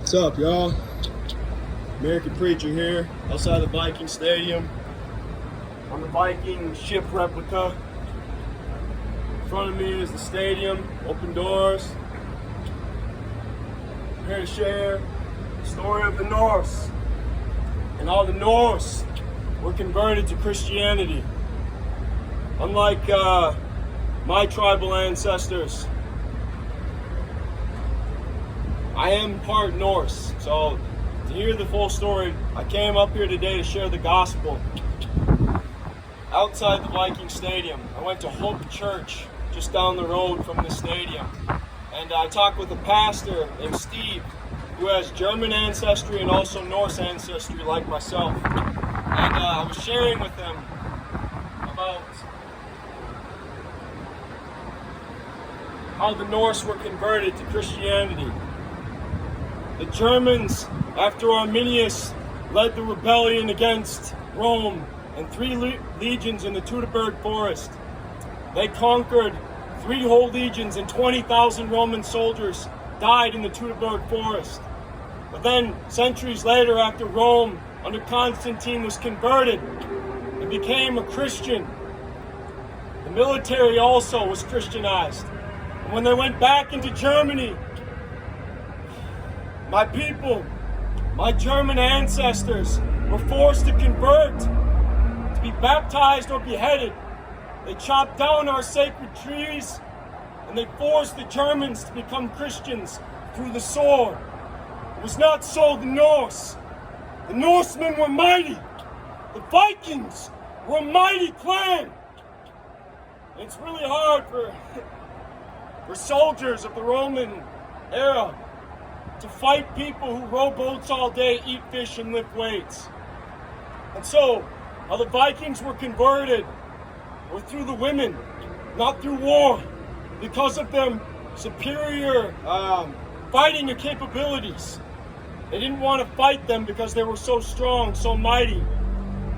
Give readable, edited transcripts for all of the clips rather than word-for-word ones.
What's up, y'all? American Preacher here, outside the Viking Stadium. On the Viking ship replica. In front of me is the stadium, open doors. I'm here to share the story of the Norse. And all the Norse were converted to Christianity. Unlike my tribal ancestors, I am part Norse, so to hear the full story, I came up here today to share the gospel. Outside the Viking Stadium, I went to Hope Church, just down the road from the stadium. And I talked with a pastor named Steve, who has German ancestry and also Norse ancestry like myself. And I was sharing with him about how the Norse were converted to Christianity. The Germans, after Arminius led the rebellion against Rome and 3 legions in the Teutoburg forest, they conquered 3 whole legions and 20,000 Roman soldiers died in the Teutoburg forest. But then, centuries later, after Rome under Constantine was converted and became a Christian, the military also was Christianized. And when they went back into Germany, my people, my German ancestors, were forced to convert, to be baptized or beheaded. They chopped down our sacred trees, and they forced the Germans to become Christians through the sword. It was not so the Norse. The Norsemen were mighty. The Vikings were a mighty clan. And it's really hard for soldiers of the Roman era to fight people who row boats all day, eat fish, and lift weights. And so, how the Vikings were converted were through the women, not through war, because of their superior fighting capabilities. They didn't want to fight them because they were so strong, so mighty.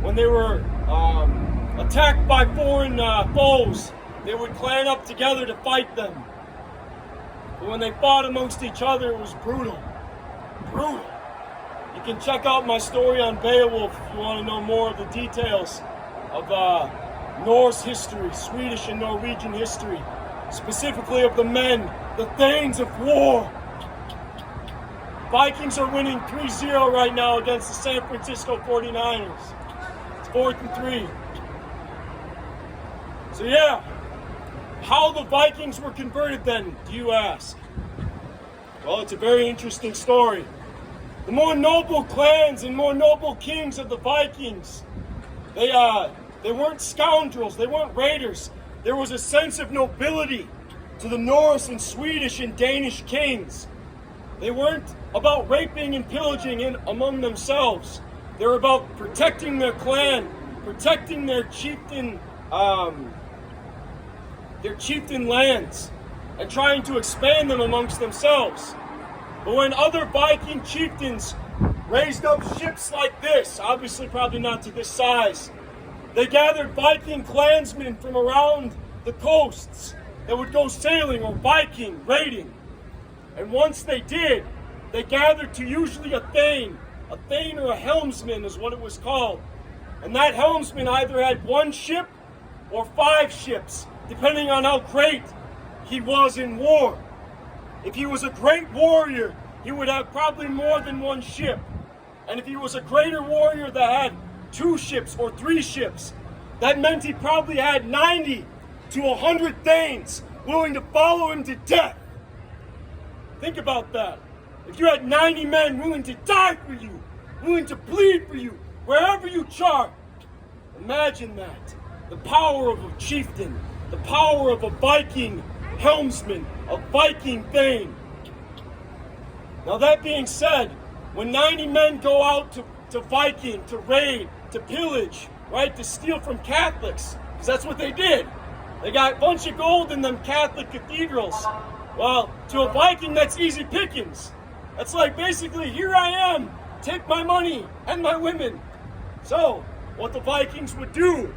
When they were attacked by foreign foes, they would clan up together to fight them. But when they fought amongst each other, it was brutal. Brutal. You can check out my story on Beowulf if you want to know more of the details of Norse history, Swedish and Norwegian history, specifically of the men, the Thanes of war. Vikings are winning 3-0 right now against the San Francisco 49ers. It's 4th and 3. So yeah. How the Vikings were converted then, do you ask? Well, it's a very interesting story. The more noble clans and more noble kings of the Vikings, they weren't scoundrels, they weren't raiders. There was a sense of nobility to the Norse and Swedish and Danish kings. They weren't about raping and pillaging among themselves. They were about protecting their clan, protecting their chieftain lands, and trying to expand them amongst themselves. But when other Viking chieftains raised up ships like this, obviously probably not to this size, they gathered Viking clansmen from around the coasts that would go sailing or Viking raiding. And once they did, they gathered to usually a thane or a helmsman is what it was called. And that helmsman either had 1 ship or 5 ships, depending on how great he was in war. If he was a great warrior, he would have probably more than 1 ship. And if he was a greater warrior that had 2 ships or 3 ships, that meant he probably had 90 to 100 thanes willing to follow him to death. Think about that. If you had 90 men willing to die for you, willing to bleed for you, wherever you charge, imagine that. The power of a chieftain, the power of a Viking helmsman, a Viking thane. Now that being said, when 90 men go out to Viking, to raid, to pillage, right, to steal from Catholics, because that's what they did. They got a bunch of gold in them Catholic cathedrals. Well, to a Viking, that's easy pickings. That's like basically, here I am, take my money and my women. So, what the Vikings would do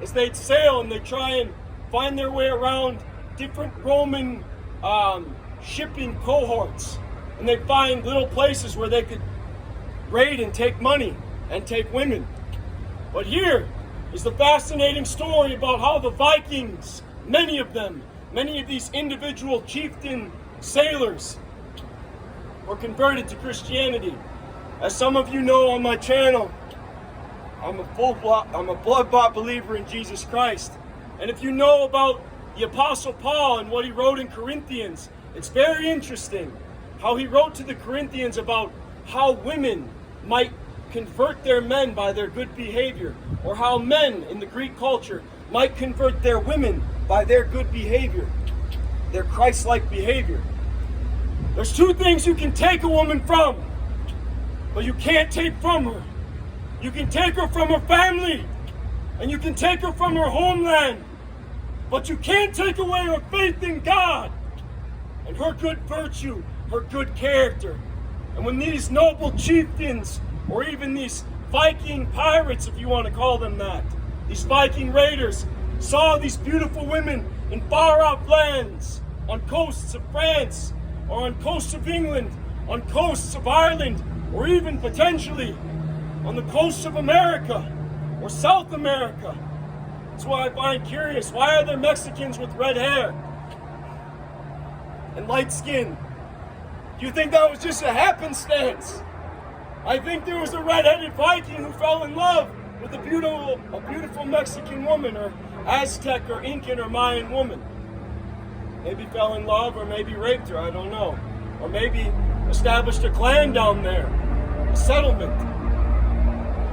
is they'd sail and they'd try and find their way around different Roman shipping cohorts. and they'd find little places where they could raid and take money and take women. But here is the fascinating story about how the Vikings, many of them, many of these individual chieftain sailors, were converted to Christianity. As some of you know on my channel, I'm a blood-bought believer in Jesus Christ. And if you know about the Apostle Paul and what he wrote in Corinthians, it's very interesting how he wrote to the Corinthians about how women might convert their men by their good behavior, or how men in the Greek culture might convert their women by their good behavior, their Christ-like behavior. There's two things you can take a woman from, but you can't take from her. You can take her from her family, and you can take her from her homeland, but you can't take away her faith in God and her good virtue, her good character. And when these noble chieftains, or even these Viking pirates, if you want to call them that, these Viking raiders, saw these beautiful women in far-off lands, on coasts of France, or on coasts of England, on coasts of Ireland, or even potentially on the coasts of America or South America. That's why I find curious, why are there Mexicans with red hair and light skin? Do you think that was just a happenstance? I think there was a red-headed Viking who fell in love with a beautiful Mexican woman, or Aztec or Incan or Mayan woman. Maybe fell in love, or maybe raped her, I don't know. Or maybe established a clan down there, a settlement.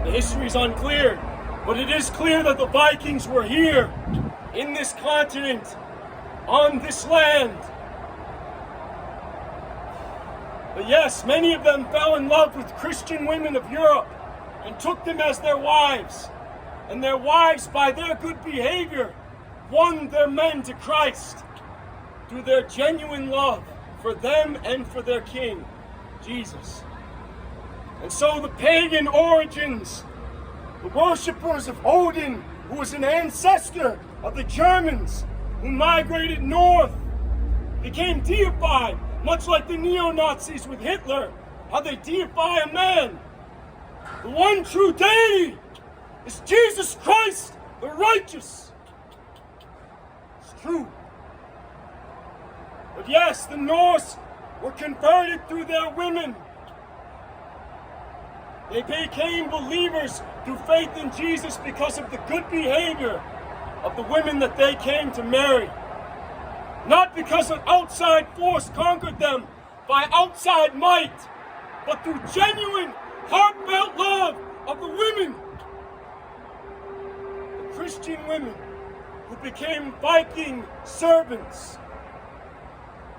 The history is unclear, but it is clear that the Vikings were here, in this continent, on this land. But yes, many of them fell in love with Christian women of Europe and took them as their wives. And their wives, by their good behavior, won their men to Christ through their genuine love for them and for their king, Jesus. And so the pagan origins, the worshippers of Odin, who was an ancestor of the Germans who migrated north, became deified, much like the neo-Nazis with Hitler, how they deify a man. The one true deity is Jesus Christ, the righteous. It's true. But yes, the Norse were converted through their women. They became believers through faith in Jesus because of the good behavior of the women that they came to marry. Not because an outside force conquered them by outside might, but through genuine, heartfelt love of the women. The Christian women who became Viking servants.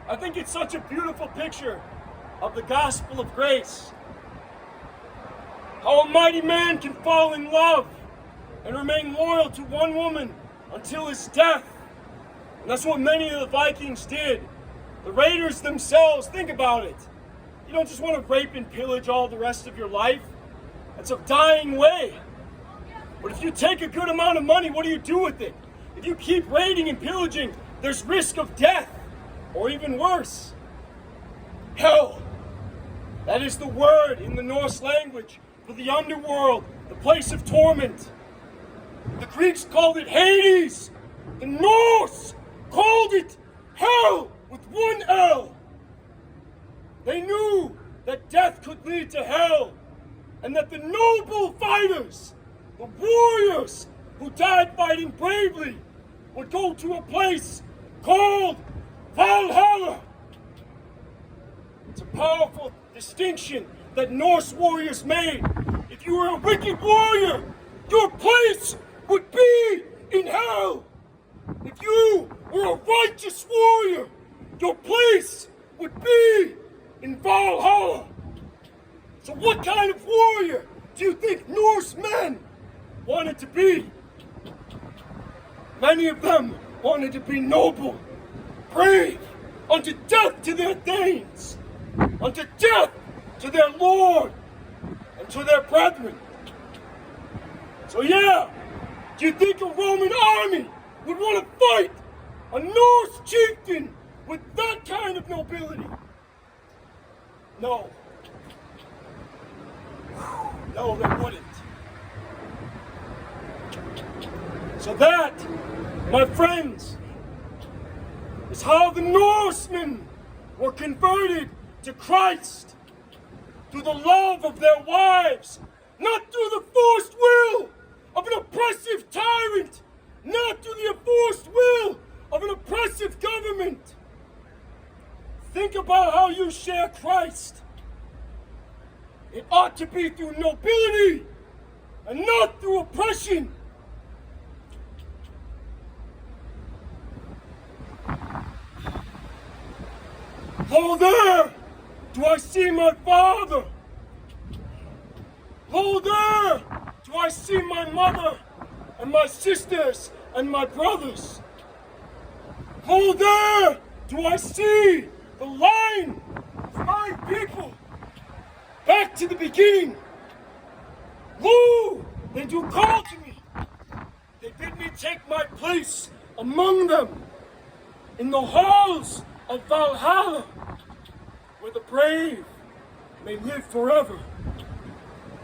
I think it's such a beautiful picture of the gospel of grace. How a mighty man can fall in love and remain loyal to one woman until his death. And that's what many of the Vikings did. The raiders themselves, think about it. You don't just want to rape and pillage all the rest of your life. That's a dying way. But if you take a good amount of money, what do you do with it? If you keep raiding and pillaging, there's risk of death, or even worse, hell. That is the word in the Norse language for the underworld, the place of torment. The Greeks called it Hades. The Norse called it hell with one L. They knew that death could lead to hell, and that the noble fighters, the warriors who died fighting bravely, would go to a place called Valhalla. It's a powerful distinction that Norse warriors made. If you were a wicked warrior, your place would be in hell. If you were a righteous warrior, your place would be in Valhalla. So what kind of warrior do you think Norse men wanted to be? Many of them wanted to be noble, brave, unto death to their Danes, unto death to their Lord, and to their brethren. So yeah, do you think a Roman army would want to fight a Norse chieftain with that kind of nobility? No. No, they wouldn't. So that, my friends, is how the Norsemen were converted to Christ, through the love of their wives, not through the forced will of an oppressive tyrant, not through the enforced will of an oppressive government. Think about how you share Christ. It ought to be through nobility and not through oppression. Oh, there do I see my father. Oh, there do I see my mother and my sisters and my brothers. Oh, there do I see the line of my people. Back to the beginning. Lo, they do call to me. They bid me take my place among them in the halls of Valhalla, where the brave may live forever.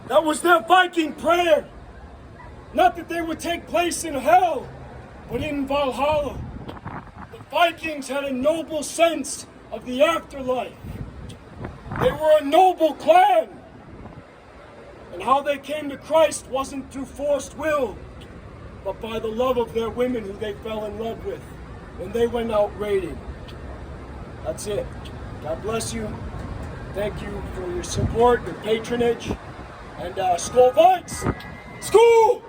That was their Viking prayer. Not that they would take place in hell, but in Valhalla. The Vikings had a noble sense of the afterlife. They were a noble clan. And how they came to Christ wasn't through forced will, but by the love of their women who they fell in love with when they went out raiding. That's it. God bless you. Thank you for your support, your patronage, and Skol Vikings! Skol!